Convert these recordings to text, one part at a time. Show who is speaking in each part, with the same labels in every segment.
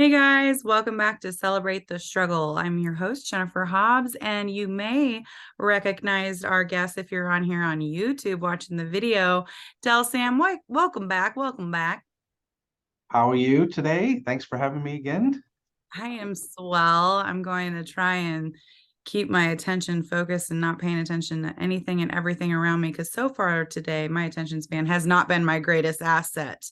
Speaker 1: Hey guys, welcome back to Celebrate the Struggle. I'm your host, Jennifer Hobbs, and you may recognize our guest if you're on here on YouTube watching the video. Tell Sam, welcome back. Welcome back.
Speaker 2: How are you today? Thanks for having me again.
Speaker 1: I am swell. I'm going to try and keep my attention focused and not paying attention to anything and everything around me because so far today, my attention span has not been my greatest asset.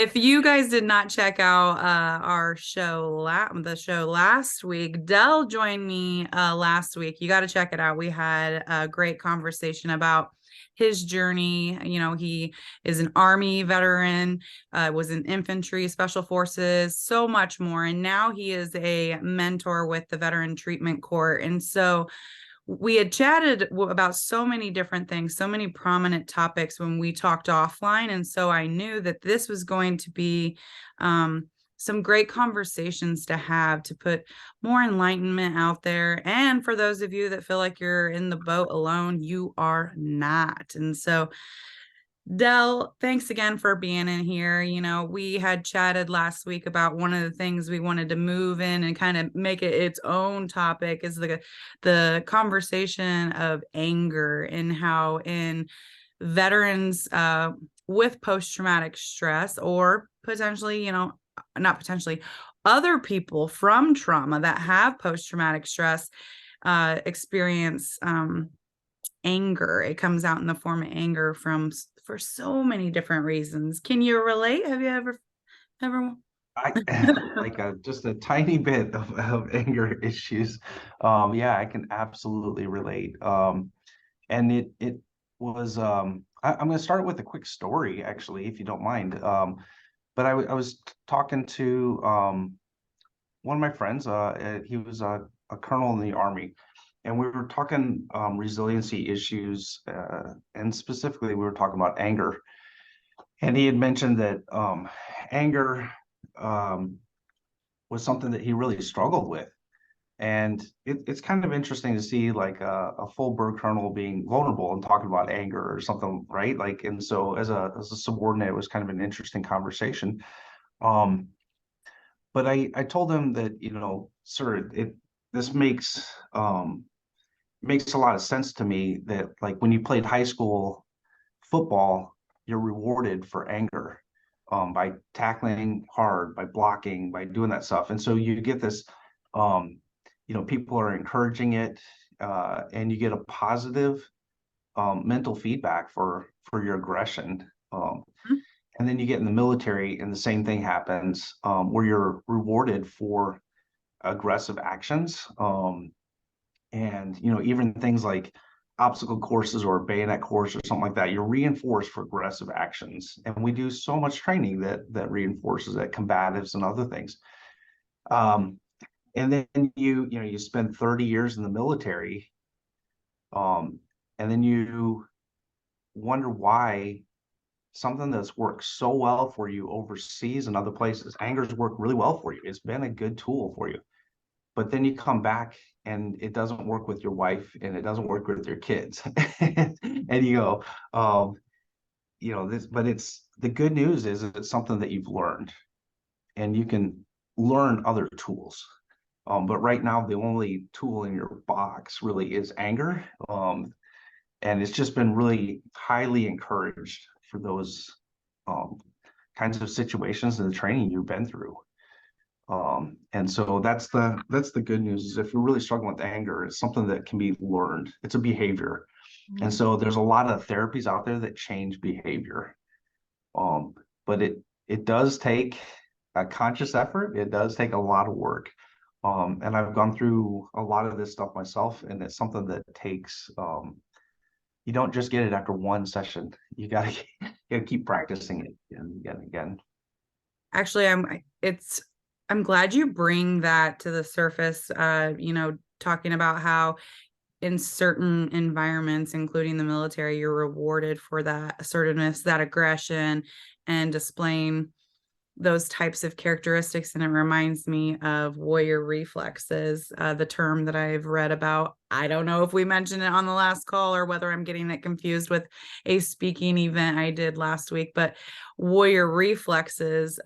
Speaker 1: If you guys did not check out our the show last week, Dell joined me last week. You got to check it out. We had a great conversation about his journey. You know, he is an Army veteran, was in infantry, special forces, so much more. And now he is a mentor with the Veteran Treatment Court. And so we had chatted about so many different things, so many prominent topics when we talked offline. And so I knew that this was going to be some great conversations to have to put more enlightenment out there. And for those of you that feel like you're in the boat alone, you are not. And so Dell, thanks again for being in here. You know, we had chatted last week about one of the things we wanted to move in and kind of make it its own topic is the conversation of anger and how in veterans with post-traumatic stress or potentially, not potentially, other people from trauma that have post-traumatic stress experience anger. It comes out in the form of anger for so many different reasons. Can you relate? Have you ever
Speaker 2: I like just a tiny bit of anger issues. Yeah, I can absolutely relate. And it was I'm going to start with a quick story, actually, if you don't mind. But I was talking to one of my friends. He was a colonel in the Army, and we were talking resiliency issues, and specifically we were talking about anger. And he had mentioned that anger um, was something that he really struggled with. And it's kind of interesting to see like a full bird colonel being vulnerable and talking about anger or something, right? Like, and so as a subordinate, it was kind of an interesting conversation. Um, but I told him that, sir, this makes a lot of sense to me that like when you played high school football, you're rewarded for anger, by tackling hard, by blocking, by doing that stuff. And so you get this, um, people are encouraging it, and you get a positive mental feedback for your aggression. And then you get in the military, and the same thing happens, where you're rewarded for aggressive actions. And even things like obstacle courses or a bayonet course or something like that, you're reinforced for aggressive actions. And we do so much training that reinforces that, combatives and other things. Um, and then you spend 30 years in the military, um, and then you wonder why something that's worked so well for you overseas and other places, anger's worked really well for you. It's been a good tool for you. But then you come back and it doesn't work with your wife and it doesn't work with your kids. And you go, this, but it's the good news is it's something that you've learned and you can learn other tools. But right now, the only tool in your box really is anger. And it's just been really highly encouraged for those um, kinds of situations and the training you've been through. And so that's the good news is if you're really struggling with anger, it's something that can be learned. It's a behavior. And so there's a lot of therapies out there that change behavior. But it does take a conscious effort. It does take a lot of work. And I've gone through a lot of this stuff myself, and it's something that takes you don't just get it after one session. You gotta keep practicing it again and again and again.
Speaker 1: Actually, I'm glad you bring that to the surface. Talking about how in certain environments, including the military, you're rewarded for that assertiveness, that aggression, and displaying those types of characteristics. And it reminds me of warrior reflexes, the term that I've read about. I don't know if we mentioned it on the last call or whether I'm getting it confused with a speaking event I did last week, but warrior reflexes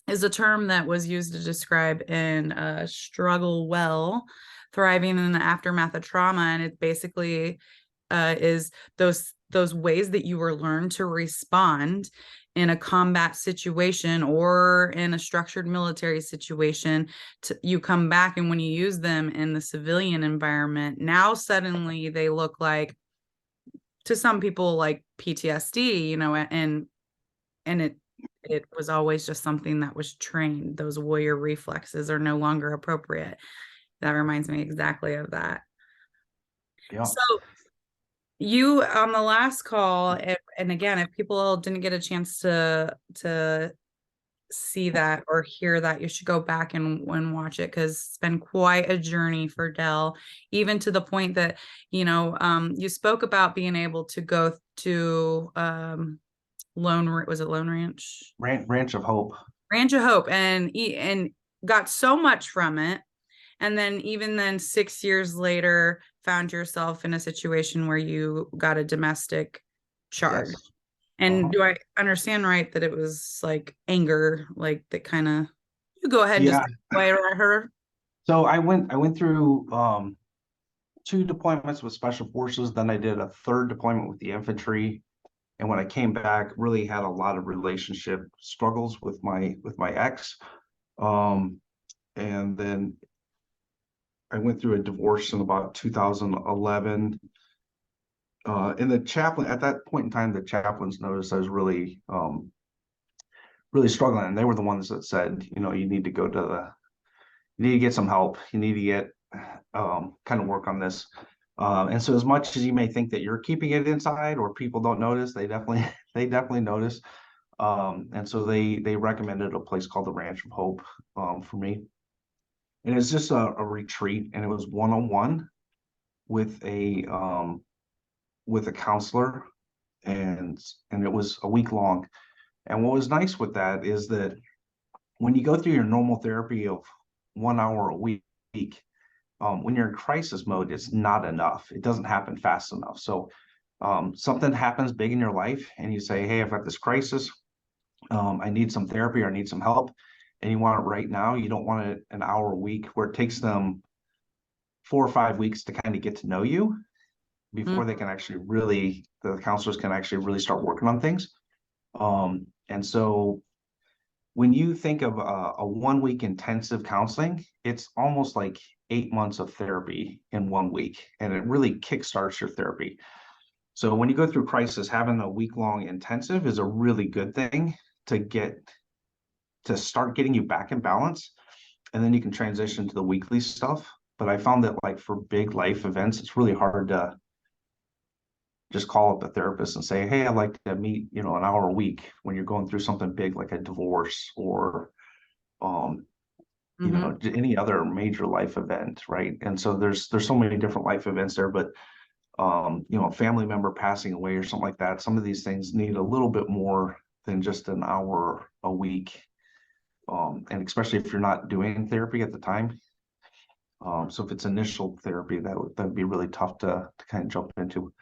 Speaker 1: is a term that was used to describe in struggle well, thriving in the aftermath of trauma, and it basically is those ways that you were learned to respond in a combat situation or in a structured military situation. You come back, and when you use them in the civilian environment, now suddenly they look like, to some people, like PTSD, and it was always just something that was trained. Those warrior reflexes are no longer appropriate. That reminds me exactly of that.
Speaker 2: Yeah.
Speaker 1: So you, on the last call, and again, if people didn't get a chance to see that or hear that, you should go back and watch it, because it's been quite a journey for Dell, even to the point that, you spoke about being able to go to was it Lone Ranch?
Speaker 2: Ranch of Hope.
Speaker 1: Ranch of Hope, and got so much from it. And then even then, 6 years later, found yourself in a situation where you got a domestic charge.
Speaker 2: Yes.
Speaker 1: And
Speaker 2: Uh-huh.
Speaker 1: do I understand right that it was like anger, like that kind of, you go ahead and just
Speaker 2: Yeah.
Speaker 1: play her?
Speaker 2: So I went through two deployments with special forces, then I did a third deployment with the infantry. And when I came back, really had a lot of relationship struggles with my ex. Um, and then I went through a divorce in about 2011. And the chaplain at that point in time, the chaplains noticed I was really struggling, and they were the ones that said, you need to go to you need to get some help. You need to get kind of work on this. And so, as much as you may think that you're keeping it inside or people don't notice, they definitely they definitely notice. And so they recommended a place called the Ranch of Hope for me, and it's just a retreat, and it was one-on-one with a counselor, and it was a week long. And what was nice with that is that when you go through your normal therapy of 1 hour a week, when you're in crisis mode, it's not enough. It doesn't happen fast enough. So something happens big in your life, and you say, "Hey, I've got this crisis. I need some therapy or I need some help," and you want it right now. You don't want it an hour a week where it takes them 4 or 5 weeks to kind of get to know you before they can actually the counselors can actually really start working on things. And so when you think of a 1 week intensive counseling, it's almost like 8 months of therapy in 1 week, and it really kickstarts your therapy. So when you go through crisis, having a week-long intensive is a really good thing to start getting you back in balance, and then you can transition to the weekly stuff. But I found that, like, for big life events, it's really hard to just call up a therapist and say, "Hey, I'd like to meet, an hour a week," when you're going through something big like a divorce or um,
Speaker 1: Mm-hmm.
Speaker 2: any other major life event, right? And so there's so many different life events there, but a family member passing away or something like that, some of these things need a little bit more than just an hour a week. And especially if you're not doing therapy at the time. So if it's initial therapy, that'd be really tough to kind of jump into.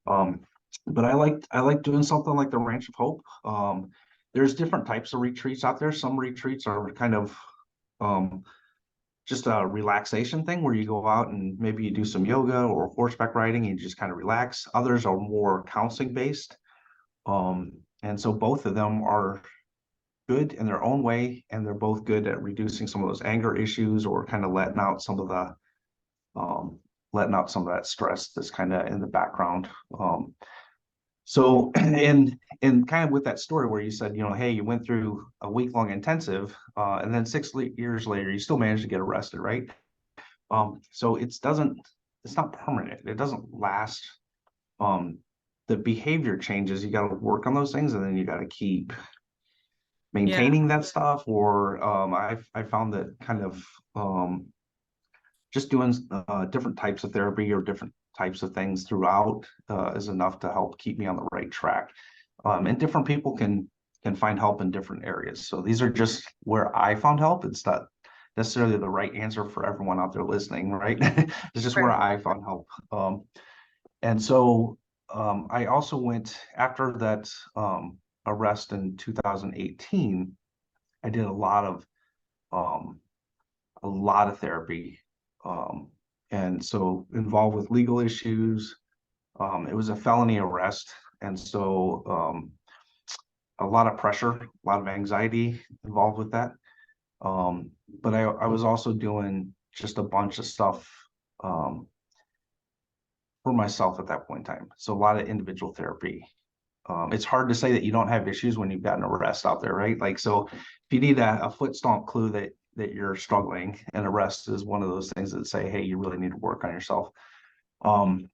Speaker 2: Um, but I like doing something like the Ranch of Hope. There's different types of retreats out there. Some retreats are kind of um, just a relaxation thing where you go out and maybe you do some yoga or horseback riding and you just kind of relax. Others are more counseling based. And so both of them are good in their own way, and they're both good at reducing some of those anger issues or kind of um, letting out some of that stress that's kind of in the background. So and kind of with that story where you said, hey, you went through a week-long intensive, and then 6 years later, you still managed to get arrested, right? So it's not permanent. It doesn't last. Um, the behavior changes. You got to work on those things, and then you got to keep
Speaker 1: Yeah.
Speaker 2: maintaining that stuff. Or I found that kind of just doing different types of therapy or different types of things throughout is enough to help keep me on the right track. And different people can find help in different areas. So these are just where I found help. It's not necessarily the right answer for everyone out there listening, right? It's just where
Speaker 1: Right.
Speaker 2: I found help. And so I also went after that arrest in 2018. I did um, a lot of therapy, um, and so involved with legal issues. It was a felony arrest, and so a lot of pressure, a lot of anxiety involved with that. But I was also doing just a bunch of stuff um, for myself at that point in time. So a lot of individual therapy. It's hard to say that you don't have issues when you've got an arrest out there, right? Like, so if you need a foot stomp clue that you're struggling, an arrest is one of those things that say, hey, you really need to work on yourself. Um,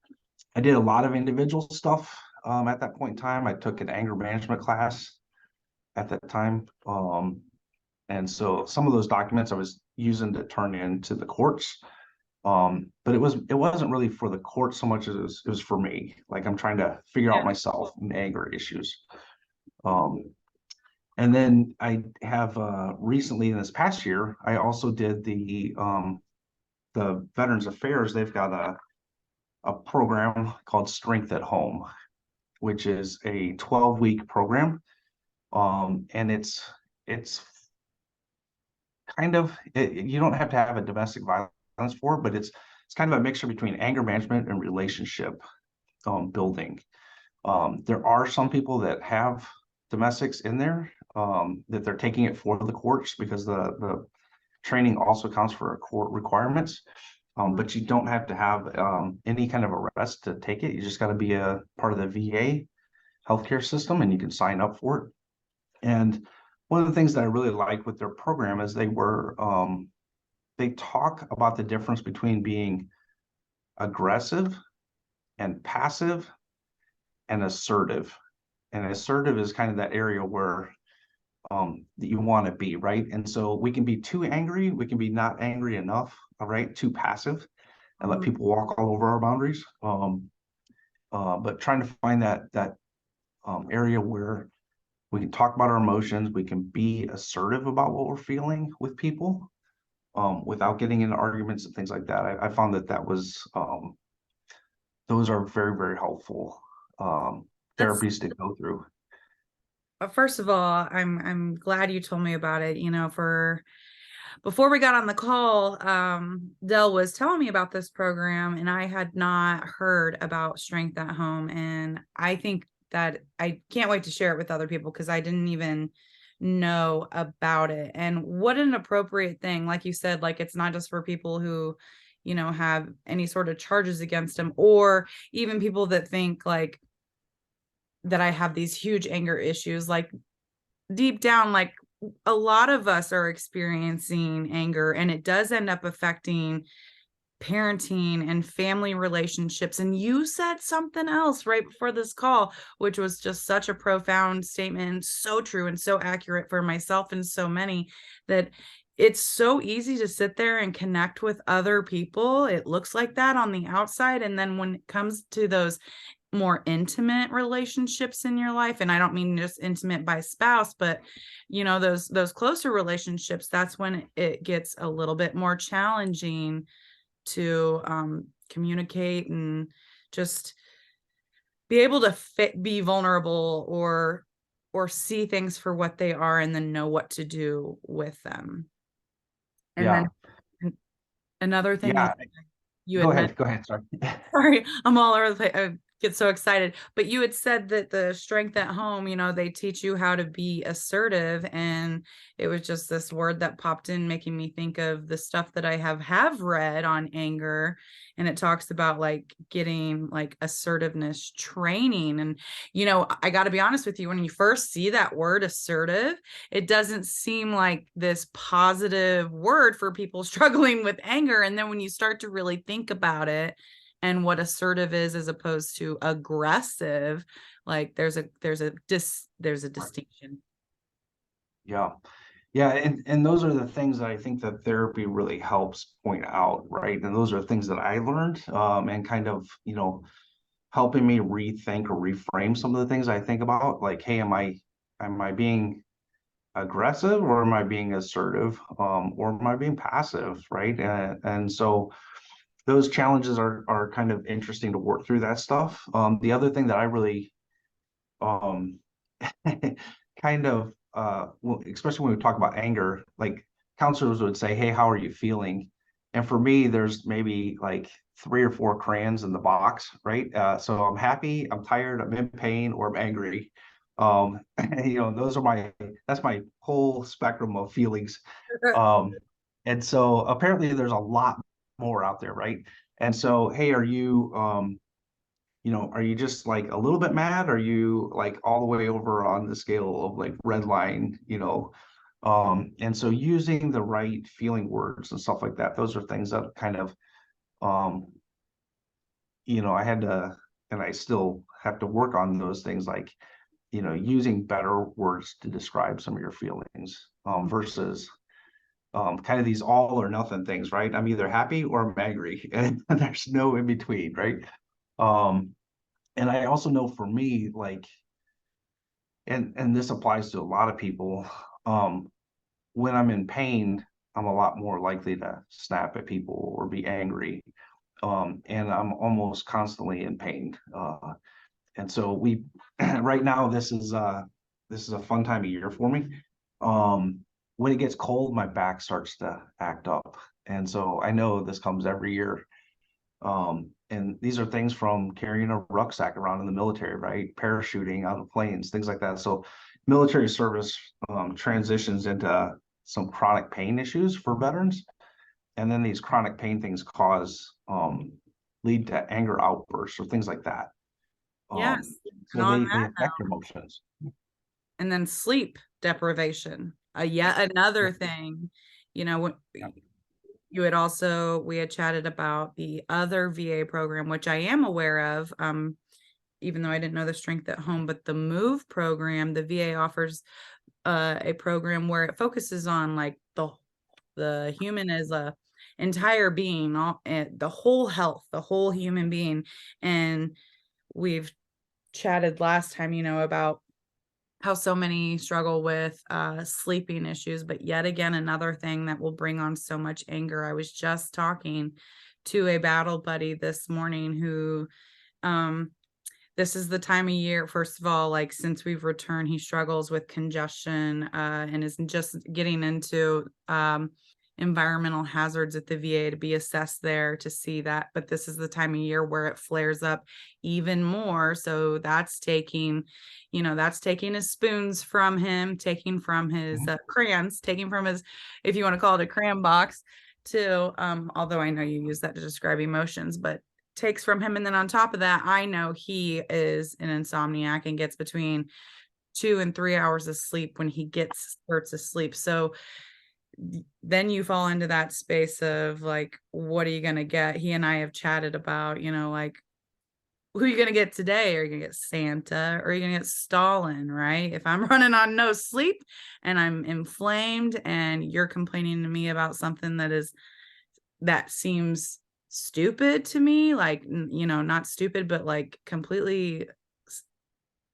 Speaker 2: I did a lot of individual stuff at that point in time. I took an anger management class at that time. And so some of those documents I was using to turn into the courts. But it wasn't really for the court so much as it was for me. Like, I'm trying to figure out
Speaker 1: Yeah.
Speaker 2: myself and anger issues. Um, and then I have recently in this past year, I also did the Veterans Affairs. They've got a program called Strength at Home, which is a 12-week program. And it's kind of you don't have to have a domestic violence for it, but it's kind of a mixture between anger management and relationship building. There are some people that have domestics in there, that they're taking it for the courts because the training also counts for court requirements. But you don't have to have any kind of arrest to take it. You just got to be a part of the VA healthcare system, and you can sign up for it. And one of the things that I really like with their program is they talk about the difference between being aggressive and passive and assertive. And assertive is kind of that area where that you want to be, right? And so we can be too angry, we can be not angry enough, all right, too passive and let
Speaker 1: Mhm.
Speaker 2: people walk all over our boundaries. But trying to find that area where we can talk about our emotions, we can be assertive about what we're feeling with people, without getting into arguments and things like that. I found that was those are very, very helpful
Speaker 1: That's
Speaker 2: therapies to go through.
Speaker 1: First of all, I'm glad you told me about it. For before we got on the call, Dell was telling me about this program, and I had not heard about Strength at Home. And I think that I can't wait to share it with other people because I didn't even know about it. And what an appropriate thing. Like you said, like it's not just for people who, have any sort of charges against them, or even people that think like that I have these huge anger issues. Like deep down, like a lot of us are experiencing anger, and it does end up affecting parenting and family relationships. And you said something else right before this call, which was just such a profound statement, so true and so accurate for myself and so many, that it's so easy to sit there and connect with other people. It looks like that on the outside. And then when it comes to those more intimate relationships in your life, and I don't mean just intimate by spouse, but those closer relationships, that's when it gets a little bit more challenging to communicate and just be able to be vulnerable, or see things for what they are, and then know what to do with them. And then
Speaker 2: Yeah,
Speaker 1: another thing is
Speaker 2: yeah.
Speaker 1: you had mentioned.
Speaker 2: Go ahead. Sorry.
Speaker 1: Sorry, I'm all over the place. I get so excited. But you had said that the Strength at Home, they teach you how to be assertive. And it was just this word that popped in, making me think of the stuff that I have read on anger. And it talks about like getting like assertiveness training. And, I got to be honest with you, when you first see that word assertive, it doesn't seem like this positive word for people struggling with anger. And then when you start to really think about it, and what assertive is as opposed to aggressive, like there's a distinction.
Speaker 2: Yeah. Yeah, and those are the things that I think that therapy really helps point out, right? And those are things that I learned, and kind of, helping me rethink or reframe some of the things I think about. Like, hey, am I being aggressive, or am I being assertive, or am I being passive, right? And so those challenges are kind of interesting to work through that stuff. The other thing that I really um, kind of well, especially when we talk about anger, like counselors would say, "Hey, how are you feeling?" And for me, there's maybe like three or four crayons in the box, right? So I'm happy, I'm tired, I'm in pain, or I'm angry. Um, those are that's my whole spectrum of feelings. Um, and so apparently there's a lot more out there, right? And so, hey, are you just like a little bit mad? Are you like all the way over on the scale of like red line, and so using the right feeling words and stuff like that, those are things that kind of, um, I had to, and I still have to work on those things like, using better words to describe some of your feelings, versus kind of these all or nothing things, right? I'm either happy or I'm angry, and there's no in between, right? Um, and I also know for me, like, and this applies to a lot of people, um, when I'm in pain, I'm a lot more likely to snap at people or be angry. And I'm almost constantly in pain. And so we right now this is a fun time of year for me. Um, when it gets cold, my back starts to act up. And so I know this comes every year. And these are things from carrying a rucksack around in the military, right? Parachuting out of planes, things like that. So military service transitions into some chronic pain issues for veterans. And then these chronic pain things lead to anger outbursts or things like that. Um,
Speaker 1: Yes. And
Speaker 2: so
Speaker 1: on
Speaker 2: they
Speaker 1: that
Speaker 2: affect your emotions.
Speaker 1: and then sleep deprivation, yet another
Speaker 2: Yep.
Speaker 1: thing,
Speaker 2: Yep.
Speaker 1: you had also we had chatted about the other VA program, which I am aware of, even though I didn't know the strength at home, but the move program, the VA offers a program where it focuses on like the human as a entire being, the whole health, the whole human being. And we've chatted last time, about how so many struggle with sleeping issues, but yet again, another thing that will bring on so much anger. I was just talking to a battle buddy this morning who, um, this is the time of year, first of all, like since we've returned, he struggles with congestion, and is just getting into environmental hazards at the VA to be assessed there to see that. But this is the time of year where it flares up even more. So that's taking his spoons from him, taking from his
Speaker 2: Mhm.
Speaker 1: crayons, taking from his, if you want to call it a crayon box, to although I know you use that to describe emotions, but takes from him. And then on top of that, I know he is an insomniac and gets between 2 and 3 hours of sleep when he gets spurts of sleep. So then you fall into that space of like, what are you going to get? He and I have chatted about, like, who are you going to get today? Are you going to get Santa or are you going to get Stalin? Right. If I'm running on no sleep and I'm inflamed and you're complaining to me about something that seems stupid to me, like, not stupid, but like completely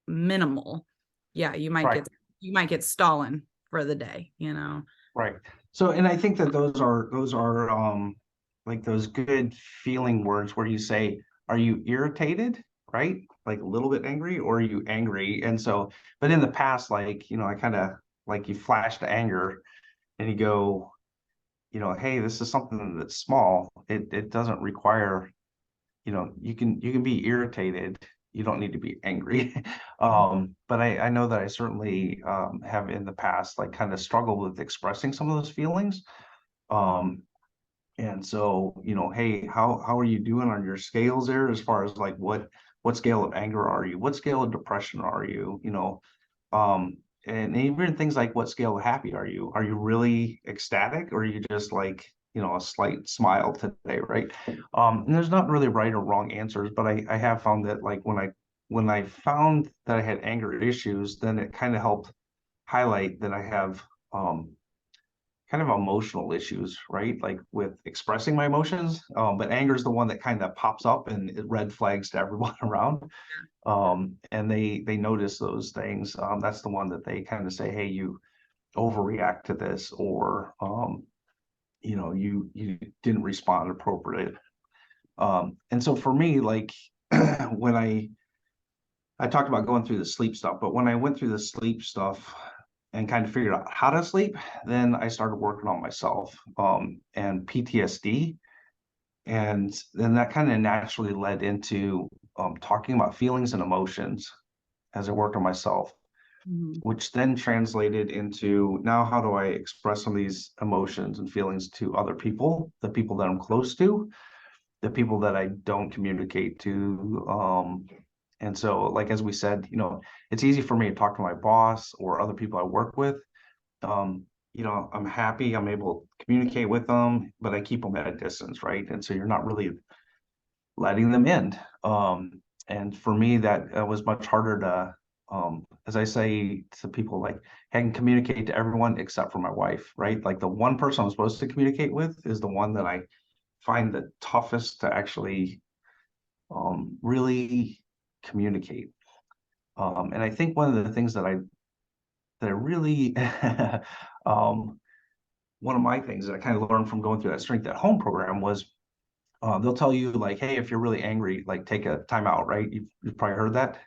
Speaker 1: minimal. Yeah,
Speaker 2: Right.
Speaker 1: you might get Stalin for the day.
Speaker 2: Right. So, and I think that those are like those good feeling words where you say, are you irritated? Right? Like a little bit angry, or are you angry? And so, but in the past, like, I kind of like you flash to anger and you go, hey, this is something that's small. It doesn't require, you can be irritated. You don't need to be angry. But I know that I certainly have in the past like kind of struggled with expressing some of those feelings. Um, and so, hey, how are you doing on your scales there as far as like what scale of anger are you? What scale of depression are you? And even things like what scale of happy are you? Are you really ecstatic or are you just like, a slight smile today, right? And there's not really right or wrong answers, but I have found that like when I found that I had anger issues, then it kind of helped highlight that I have um kind of emotional issues, right? Like with expressing my emotions. But anger is the one that kind of pops up and it red flags to everyone around. And they notice those things. That's the one that they kind of say, hey, you overreact to this, or you didn't respond appropriate. And so for me, like when I talked about going through the sleep stuff, but when I went through the sleep stuff and kind of figured out how to sleep, then I started working on myself, and PTSD. And then that kind of naturally led into talking about feelings and emotions as I worked on myself,
Speaker 1: Mhm.
Speaker 2: which then translated into now how do I express some of these emotions and feelings to other people, the people that I'm close to, the people that I don't communicate to. And so, like as we said, it's easy for me to talk to my boss or other people I work with. I'm happy I'm able to communicate with them, but I keep them at a distance, right? And so you're not really letting them in. And for me, that was much harder to, as I say to people, like, I can communicate to everyone except for my wife, right? Like the one person I'm supposed to communicate with is the one that I find the toughest to actually really communicate. And I think one of the things that I really one of my things that I kind of learned from going through that strength at home program was they'll tell you like, hey, if you're really angry, like take a timeout, right? You've probably heard that.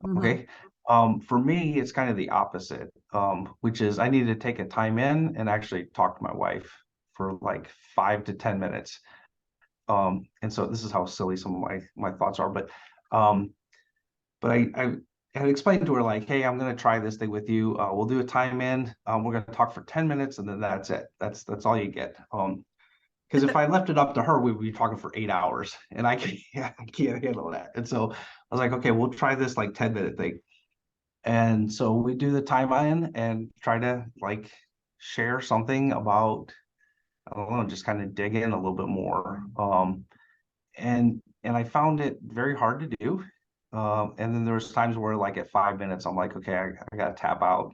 Speaker 1: Mhm.
Speaker 2: Okay. For me, it's kind of the opposite, which is I need to take a time in and actually talk to my wife for like 5 to 10 minutes. And so this is how silly some of my thoughts are, um, but I had explained to her like, hey, I'm going to try this thing with you. We'll do a time in. We're going to talk for 10 minutes, and then that's it. That's all you get. Because if I left it up to her, we would be talking for 8 hours, and I can't handle that. And so I was like, okay, we'll try this like 10-minute thing. And so we do the time in and try to like share something about, I don't know, just kind of dig in a little bit more. And I found it very hard to do. And then there was times where like at 5 minutes, I'm like, okay, I gotta tap out.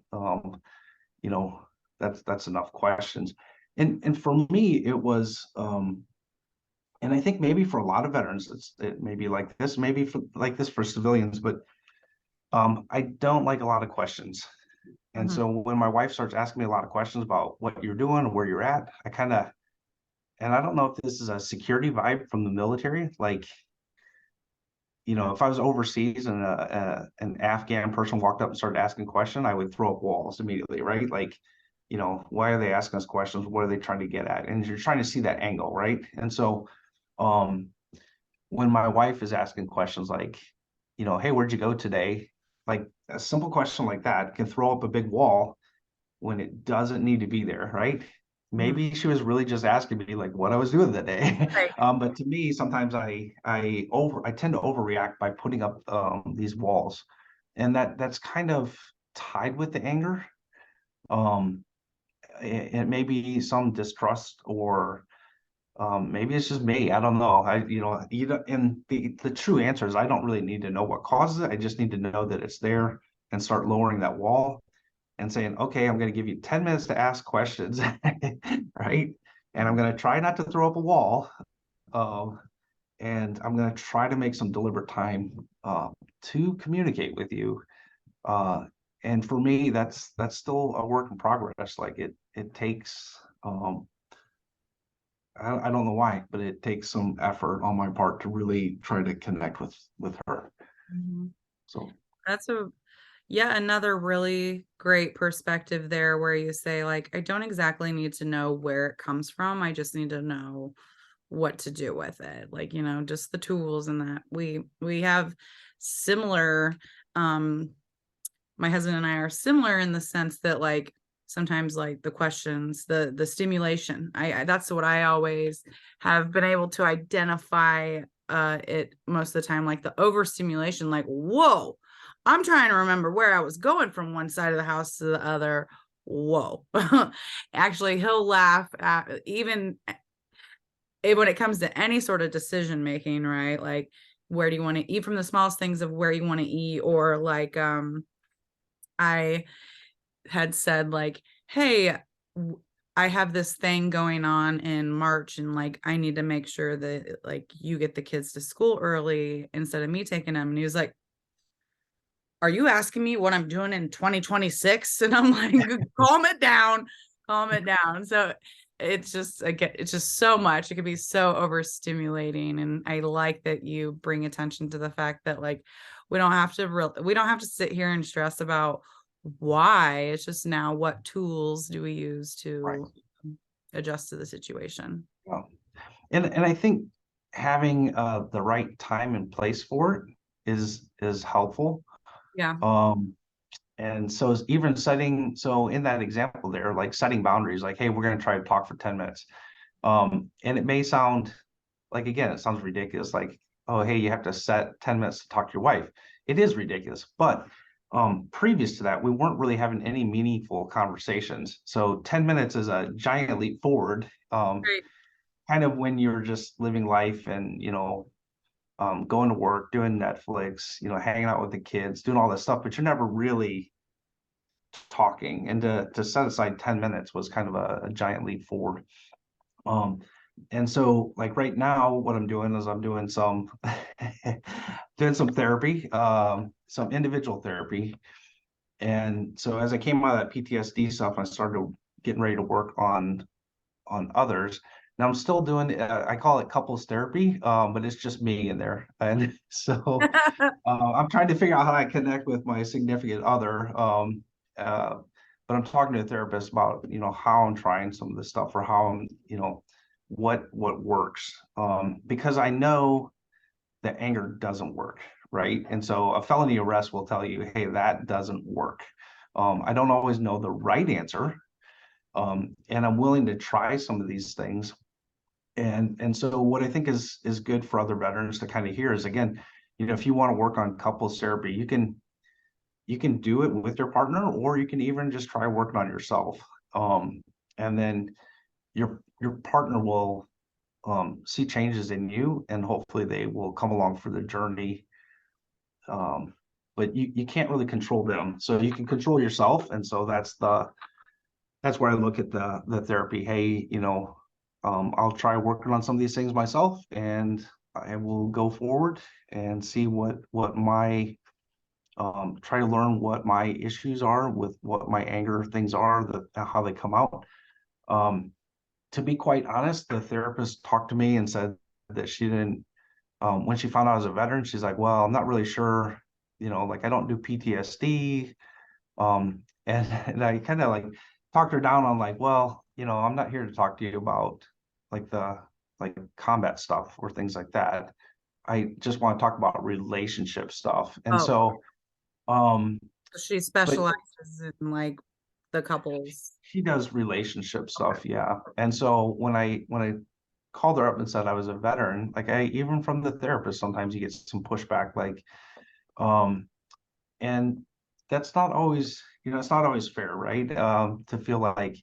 Speaker 2: You know, that's enough questions. And for me, it was and I think maybe for a lot of veterans, it may be like this, maybe for like this for civilians, but I don't like a lot of questions. And
Speaker 1: Mhm.
Speaker 2: so when my wife starts asking me a lot of questions about what you're doing and where you're at, I kind of, and I don't know if this is a security vibe from the military, like, if I was overseas and an Afghan person walked up and started asking a question, I would throw up walls immediately, right? Like, why are they asking us questions? What are they trying to get at? And you're trying to see that angle, right? And so, um, when my wife is asking questions like, hey, where'd you go today? Like a simple question like that can throw up a big wall when it doesn't need to be there, right?
Speaker 1: Mhm.
Speaker 2: Maybe she was really just asking me like what I was doing that day.
Speaker 1: Right.
Speaker 2: But to me, sometimes I tend to overreact by putting up these walls, and that's kind of tied with the anger. Um, it may be some distrust or maybe it's just me. I don't know. And the true answer is I don't really need to know what causes it. I just need to know that it's there and start lowering that wall and saying, okay, I'm going to give you 10 minutes to ask questions, right? And I'm
Speaker 1: Mhm.
Speaker 2: going to try not to throw up a wall. Um, and I'm going to try to make some deliberate time to communicate with you. Uh, and for me, that's still a work in progress. Like it takes I don't know why, but it takes some effort on my part to really try to connect with her.
Speaker 1: Mhm.
Speaker 2: So
Speaker 1: That's a Yeah, another really great perspective there where you say, like, I don't exactly need to know where it comes from. I just need to know what to do with it. Like, just the tools and that we have similar my husband and I are similar in the sense that like sometimes like the questions, the stimulation, I that's what I always have been able to identify it most of the time, like the overstimulation, like, whoa, I'm trying to remember where I was going from one side of the house to the other. Whoa. Actually, he'll laugh at even when it comes to any sort of decision making, right? Like where do you want to eat, from the smallest things of where you want to eat, or like I had said like, "Hey, I have this thing going on in March and like I need to make sure that like you get the kids to school early instead of me taking them." And he was like, "Are you asking me what I'm doing in 2026?" And I'm like, "Calm it down. Calm it down." So it's just again, it's just so much. It could be so overstimulating. And I like that you bring attention to the fact that like we don't have to sit here and stress about why. It's just now what tools do we use
Speaker 2: Right.
Speaker 1: to adjust to the situation?
Speaker 2: Yeah. And I think having the right time and place for it is helpful.
Speaker 1: Yeah.
Speaker 2: Um, and so even setting, so in that example there, like setting boundaries, like, hey, we're going to try to talk for 10 minutes. And it may sound like, again, it sounds ridiculous. Like, oh, hey, you have to set 10 minutes to talk to your wife. It is ridiculous. But previous to that, we weren't really having any meaningful conversations. So 10 minutes is a giant leap forward.
Speaker 1: Right.
Speaker 2: Kind of when you're just living life and, going to work, doing Netflix, hanging out with the kids, doing all this stuff, but you're never really talking. And to set aside 10 minutes was kind of a giant leap forward. Um, and so like right now, what I'm doing is I'm doing some doing some therapy, some individual therapy. And so as I came out of that PTSD stuff, I started getting ready to work on others. Now I'm still doing I call it couples therapy, but it's just me in there. And so I'm trying to figure out how I connect with my significant other. Uh, but I'm talking to a therapist about, how I'm trying some of this stuff or how I'm, what works. Because I know that anger doesn't work, right? And so a felony arrest will tell you, hey, that doesn't work. I don't always know the right answer. And I'm willing to try some of these things. And so what I think is good for other veterans to kind of hear is, again, if you want to work on couples therapy, you can do it with your partner, or you can even just try working on yourself. And then your partner will see changes in you, and hopefully they will come along for the journey. But you can't really control them, so you can control yourself. And so that's where I look at the therapy. Hey, I'll try working on some of these things myself, and I will go forward and see what my try to learn what my issues are with what my anger things are, how they come out. Um, to be quite honest, the therapist talked to me and said that she didn't, when she found out I was a veteran, she's like, well, I'm not really sure, like I don't do PTSD. And I kind of like talked her down on like, well, I'm not here to talk to you about like the like combat stuff or things like that. I just want to talk about relationship stuff. And
Speaker 1: Oh,
Speaker 2: so, um,
Speaker 1: she
Speaker 2: but
Speaker 1: specializes in like the couples.
Speaker 2: she does relationship
Speaker 1: Okay.
Speaker 2: stuff, yeah. And so when I called her up and said I was a veteran, like I even from the therapist, sometimes you get some pushback, like, um, and that's not always, it's not always fair, right? To feel like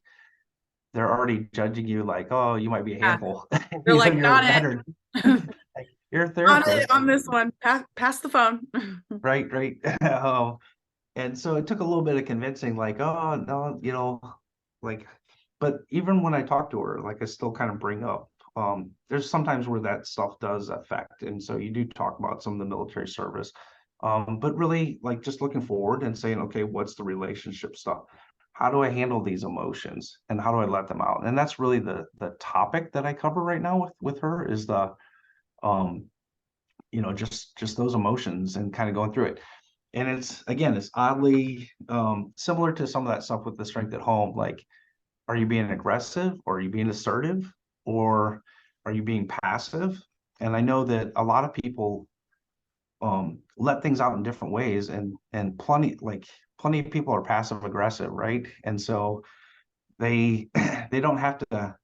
Speaker 2: they're already judging you, like, oh, you might be a
Speaker 1: Yeah.
Speaker 2: handful,
Speaker 1: They're like,
Speaker 2: you're a
Speaker 1: on
Speaker 2: veteran,
Speaker 1: it.
Speaker 2: like, you're a
Speaker 1: On it
Speaker 2: therapist,
Speaker 1: on this one. Pass the phone.
Speaker 2: right, right. And so it took a little bit of convincing, like, oh no, like, but even when I talk to her, like I still kind of bring up, there's sometimes where that stuff does affect. And so you do talk about some of the military service. But really like just looking forward and saying, okay, what's the relationship stuff? How do I handle these emotions and how do I let them out? And that's really the topic that I cover right now with her is the um, just those emotions and kind of going through it. And it's again, it's oddly similar to some of that stuff with the strength at home. Like, are you being aggressive or are you being assertive or are you being passive? And I know that a lot of people let things out in different ways, and plenty of people are passive aggressive, right? And so they they don't have to,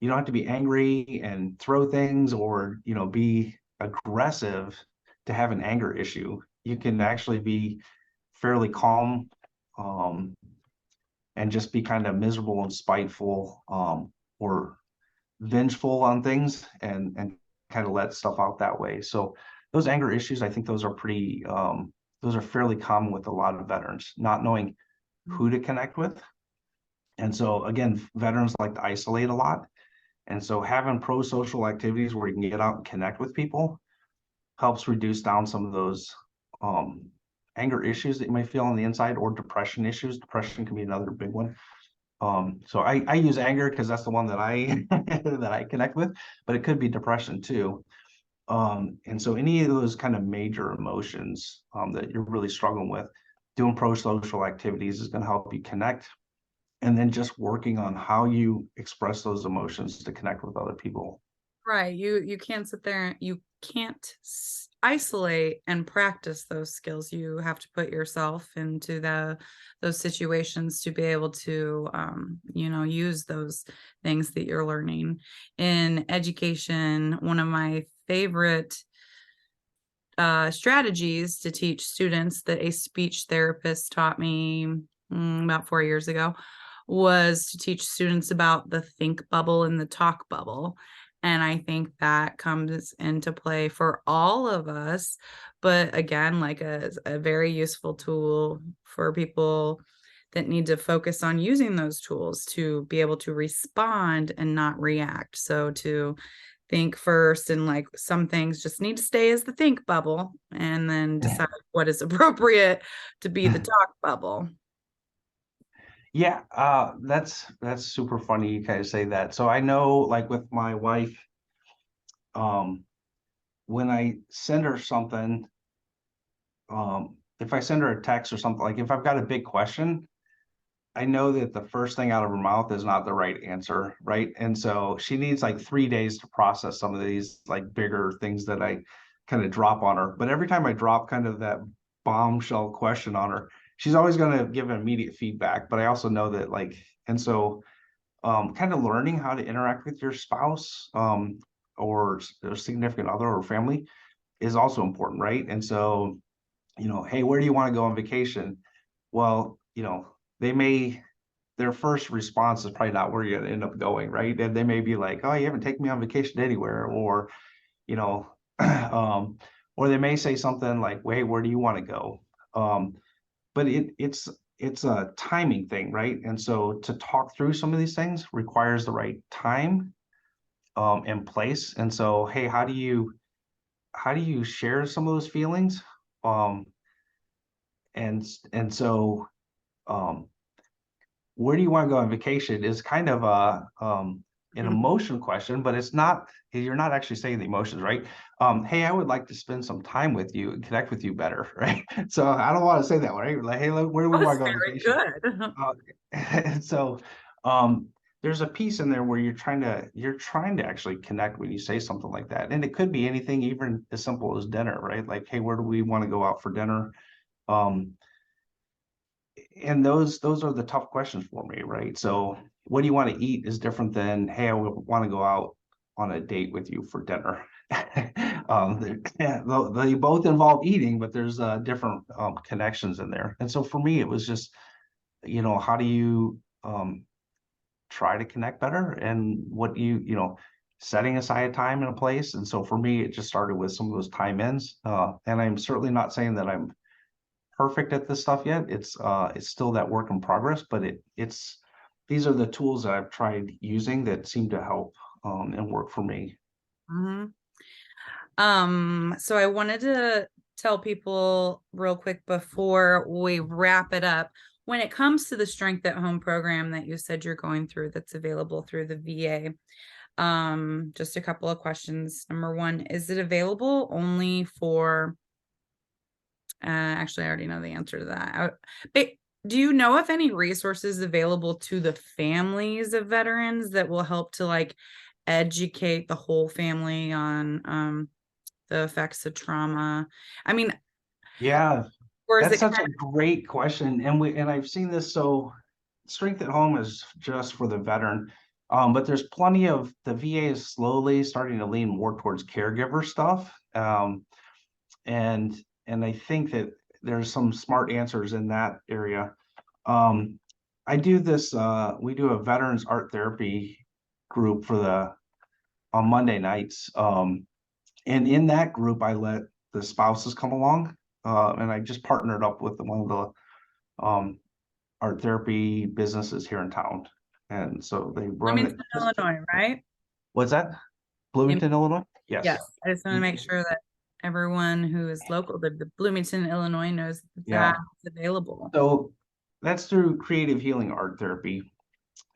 Speaker 2: you don't have to be angry and throw things or be aggressive to have an anger issue. You can actually be fairly calm, um, and just be kind of miserable and spiteful, or vengeful on things, and kind of let stuff out that way. So those anger issues, I think those are fairly common with a lot of veterans, not knowing who to connect with. And so again, veterans like to isolate a lot. And so having pro-social activities where you can get out and connect with people helps reduce down some of those um, anger issues that you may feel on the inside, or depression issues. Depression can be another big one. So I use anger because that's the one that I that I connect with, but it could be depression too. And so any of those kind of major emotions that you're really struggling with, doing pro-social activities is going to help you connect. And then just working on how you express those emotions to connect with other people.
Speaker 1: Right. You can't sit there, you can't isolate and practice those skills. You have to put yourself into those situations to be able to use those things that you're learning. In education, one of my favorite strategies to teach students that a speech therapist taught me about 4 years ago was to teach students about the think bubble and the talk bubble. And I think that comes into play for all of us. But again, like a very useful tool for people that need to focus on using those tools to be able to respond and not react. So to think first, and like some things just need to stay as the think bubble and then decide what is appropriate to be the talk bubble.
Speaker 2: Yeah, that's super funny you guys say that. So I know, like with my wife, um, when I send her something, if I send her a text or something, like if I've got a big question, I know that the first thing out of her mouth is not the right answer, right? And so she needs like 3 days to process some of these like bigger things that I kind of drop on her. But every time I drop kind of that bombshell question on her, she's always going to give immediate feedback. But I also know that like, and so kind of learning how to interact with your spouse or significant other or family is also important, right? And so, hey, where do you want to go on vacation? Well, they may, their first response is probably not where you're gonna end up going, right? And they may be like, "Oh, you haven't taken me on vacation anywhere," or you know, um, or they may say something like, "Wait, where do you want to go?" But it's a timing thing, right? And so to talk through some of these things requires the right time and place. And so, hey, how do you share some of those feelings? Um, and so um, where do you want to go on vacation is kind of an emotion question, but it's not, you're not actually saying the emotions, right? Hey, I would like to spend some time with you and connect with you better, right? So I don't want to say that, right? Like, hey, look, where do we
Speaker 1: That
Speaker 2: want
Speaker 1: was
Speaker 2: to go on
Speaker 1: very
Speaker 2: vacation?
Speaker 1: good.
Speaker 2: Uh, and so um, there's a piece in there where you're trying to actually connect when you say something like that. And it could be anything, even as simple as dinner, right? Like, hey, where do we want to go out for dinner? Um, and those are the tough questions for me, right? So what do you want to eat is different than, hey, I want to go out on a date with you for dinner. They both involve eating, but there's different connections in there. And so for me, it was just, how do you try to connect better, and what setting aside time and a place. And so for me, it just started with some of those time ins. And I'm certainly not saying that I'm perfect at this stuff yet. It's still that work in progress, but it's these are the tools that I've tried using that seem to help and work for me.
Speaker 1: Mhm. So I wanted to tell people real quick before we wrap it up. When it comes to the Strength at Home program that you said you're going through, that's available through the VA, just a couple of questions. Number one, is it available only for, actually, I already know the answer to that. But do you know if any resources available to the families of veterans that will help to like educate the whole family on the effects of trauma? I mean,
Speaker 2: Yeah,
Speaker 1: or is
Speaker 2: that's
Speaker 1: it
Speaker 2: such a great question, and I've seen this. So, Strength at Home is just for the veteran, but there's plenty of the VA is slowly starting to lean more towards caregiver stuff, and and I think that there's some smart answers in that area. Um, I do this, we do a veterans art therapy group on Monday nights. And in that group, I let the spouses come along. And I just partnered up with one of the art therapy businesses here in town. And so they run it.
Speaker 1: Bloomington, Illinois, right?
Speaker 2: What's that?
Speaker 1: In-
Speaker 2: Bloomington, Illinois? Yes.
Speaker 1: yes, I just want to make sure that everyone who is local to the Bloomington, Illinois knows that
Speaker 2: Yeah.
Speaker 1: that's available.
Speaker 2: So that's through Creative Healing Art Therapy.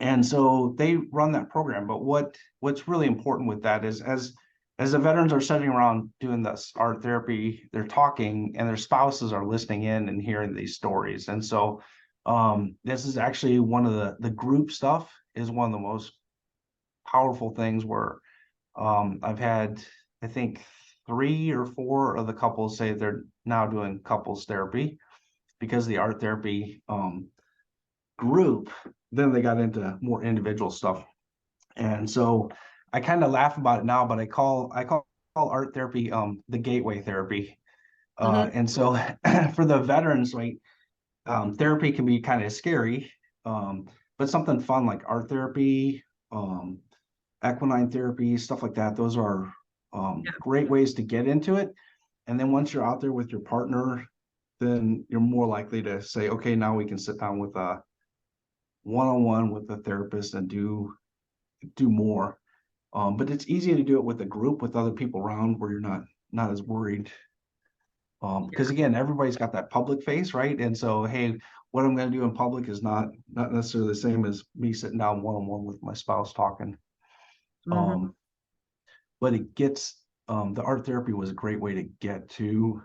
Speaker 2: And so they run that program. But what's really important with that is, as as the veterans are sitting around doing this art therapy, they're talking and their spouses are listening in and hearing these stories. And so this is actually one of the group stuff is one of the most powerful things where I've had, I think, 3 or 4 of the couples say they're now doing couples therapy because the art therapy group, then they got into more individual stuff. And so I kind of laugh about it now, but I call art therapy the gateway therapy.
Speaker 1: Hmm.
Speaker 2: And so for the veterans, like therapy can be kind of scary, but something fun like art therapy, um, equine therapy, stuff like that. Those are great ways to get into it. And then once you're out there with your partner, then you're more likely to say, okay, now we can sit down with a one-on-one with the therapist and do more. But it's easy to do it with a group with other people around where you're not as worried. Because again, everybody's got that public face, right? And so, hey, what I'm going to do in public is not necessarily the same as me sitting down one-on-one with my spouse talking.
Speaker 1: Hmm.
Speaker 2: Um, but it gets the art therapy was a great way to get to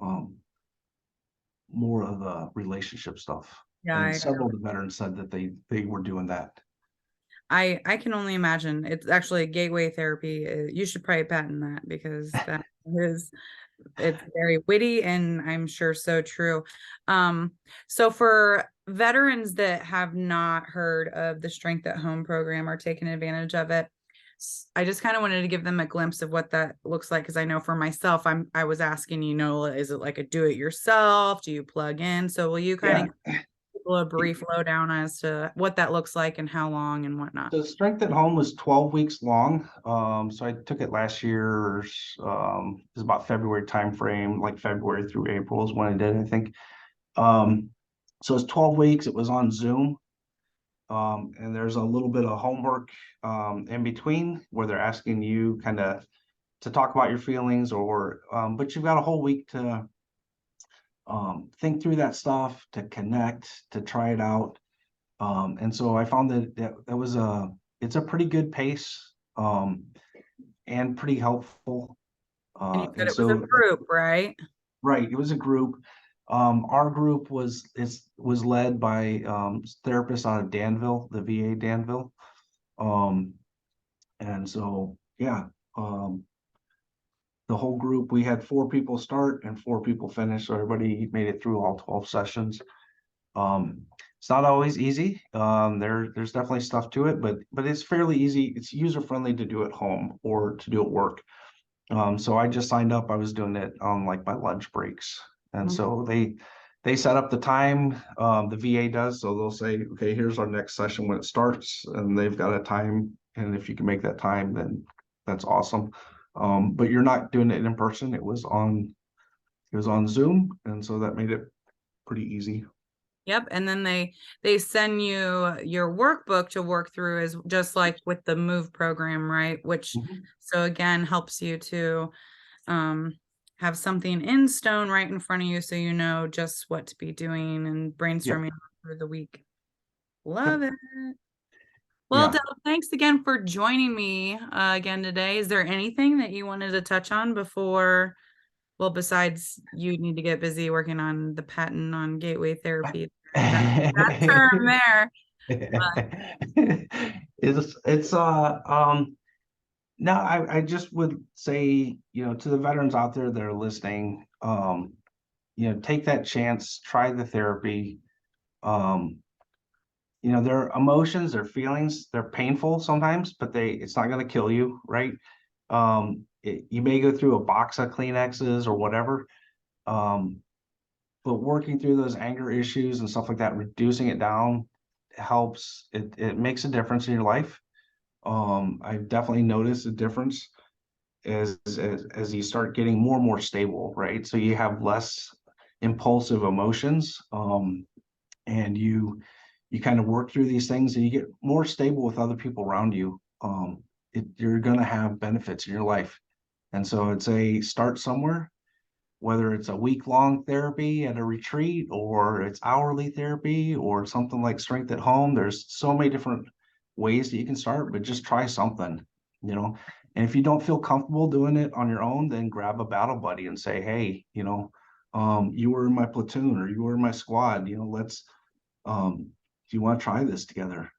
Speaker 2: um, more of the relationship stuff.
Speaker 1: Yeah,
Speaker 2: And several of the veterans said that they were doing that.
Speaker 1: I can only imagine. It's actually a gateway therapy. You should probably patent that because that is it's very witty and I'm sure so true. Um, so for veterans that have not heard of the Strength at Home program or taken advantage of it, I just kind of wanted to give them a glimpse of what that looks like because I know for myself, I was asking, is it like a do it yourself? Do you plug in? So will you kind of
Speaker 2: Yeah.
Speaker 1: give people a brief lowdown as to what that looks like and how long and whatnot?
Speaker 2: So Strength at Home was 12 weeks long. So I took it last year. It was about February timeframe, like February through April is when I did, I think. Um, so it's 12 weeks. It was on Zoom. And there's a little bit of homework in between where they're asking you kind of to talk about your feelings or but you've got a whole week to think through that stuff, to connect, to try it out. And so I found that was it's a pretty good pace and pretty helpful.
Speaker 1: And you said
Speaker 2: And
Speaker 1: it was a
Speaker 2: so
Speaker 1: group, right?
Speaker 2: right, it was a group. Our group was led by therapists out of Danville, the VA Danville. Um, and so yeah, um, the whole group, we had 4 people start and 4 people finish, so everybody made it through all 12 sessions. It's not always easy. There's definitely stuff to it, but it's fairly easy. It's user friendly to do at home or to do at work. So I just signed up. I was doing it on like my lunch breaks, and
Speaker 1: Mhm.
Speaker 2: so they set up the time. The VA does, so they'll say, okay, here's our next session when it starts, and they've got a time, and if you can make that time, then that's awesome. But you're not doing it in person. It was on Zoom, and so that made it pretty easy.
Speaker 1: Yep. And then they send you your workbook to work through as just like with the move program, right? Which
Speaker 2: Mhm.
Speaker 1: so again helps you to um have something in stone right in front of you so you know just what to be doing and
Speaker 2: Yeah.
Speaker 1: brainstorming through the week. Love
Speaker 2: Yep.
Speaker 1: it. Well,
Speaker 2: Yeah.
Speaker 1: Del, thanks again for joining me again today. Is there anything that you wanted to touch on before? Well, besides you need to get busy working on the patent on gateway therapy, that term there.
Speaker 2: It's no, I just would say, to the veterans out there that are listening, take that chance, try the therapy. Um, their emotions, their feelings, they're painful sometimes, but it's not going to kill you, right? You may go through a box of Kleenexes or whatever, um, but working through those anger issues and stuff like that, reducing it down helps. It makes a difference in your life. I've definitely noticed a difference as you start getting more and more stable, right? So you have less impulsive emotions, and you kind of work through these things and you get more stable with other people around you. You're going to have benefits in your life. And so I'd say start somewhere, whether it's a week-long therapy at a retreat or it's hourly therapy or something like Strength at Home. There's so many different ways that you can start, but just try something, you know. And if you don't feel comfortable doing it on your own, then grab a battle buddy and say, hey, you were in my platoon or you were in my squad, let's do you want to try this together?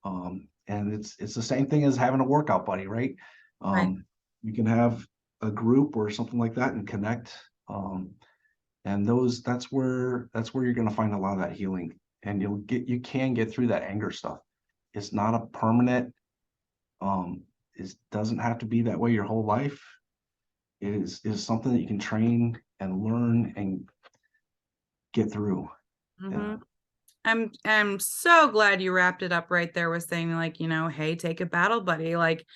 Speaker 2: And it's the same thing as having a workout buddy, right?
Speaker 1: Right.
Speaker 2: You can have a group or something like that and connect. And that's where you're going to find a lot of that healing, and you can get through that anger stuff. It's not a permanent. It doesn't have to be that way your whole life. It is something that you can train and learn and get through.
Speaker 1: Hmm.
Speaker 2: Yeah.
Speaker 1: I'm so glad you wrapped it up right there with saying, like, hey, take a battle buddy. Like,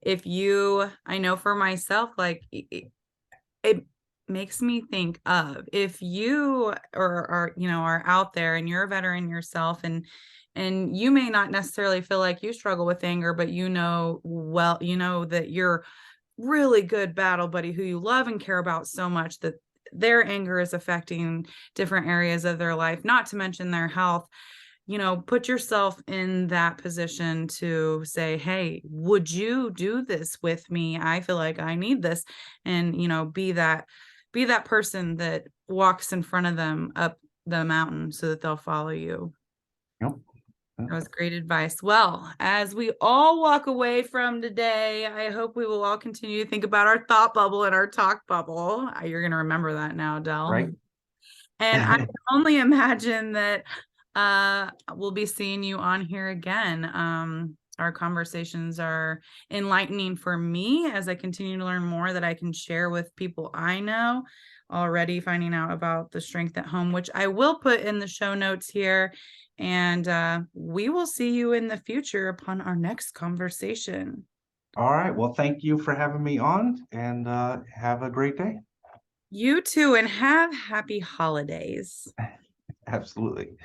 Speaker 1: if you, I know for myself, like, it makes me think of, if you are out there and you're a veteran yourself, and you may not necessarily feel like you struggle with anger, but well, that you're really good battle buddy who you love and care about so much that their anger is affecting different areas of their life, not to mention their health. Put yourself in that position to say, hey, would you do this with me? I feel like I need this. And, be that person that walks in front of them up the mountain so that they'll follow you.
Speaker 2: Yep.
Speaker 1: That was great advice. Well, as we all walk away from today, I hope we will all continue to think about our thought bubble and our talk bubble. You're going to remember that now, Dell.
Speaker 2: Right.
Speaker 1: And I can only imagine that we'll be seeing you on here again. Our conversations are enlightening for me as I continue to learn more that I can share with people I know. Already finding out about the strength at home, which I will put in the show notes here. And we will see you in the future upon our next conversation.
Speaker 2: All right. Well, thank you for having me on, and have a great day.
Speaker 1: You too, and have happy holidays.
Speaker 2: Absolutely.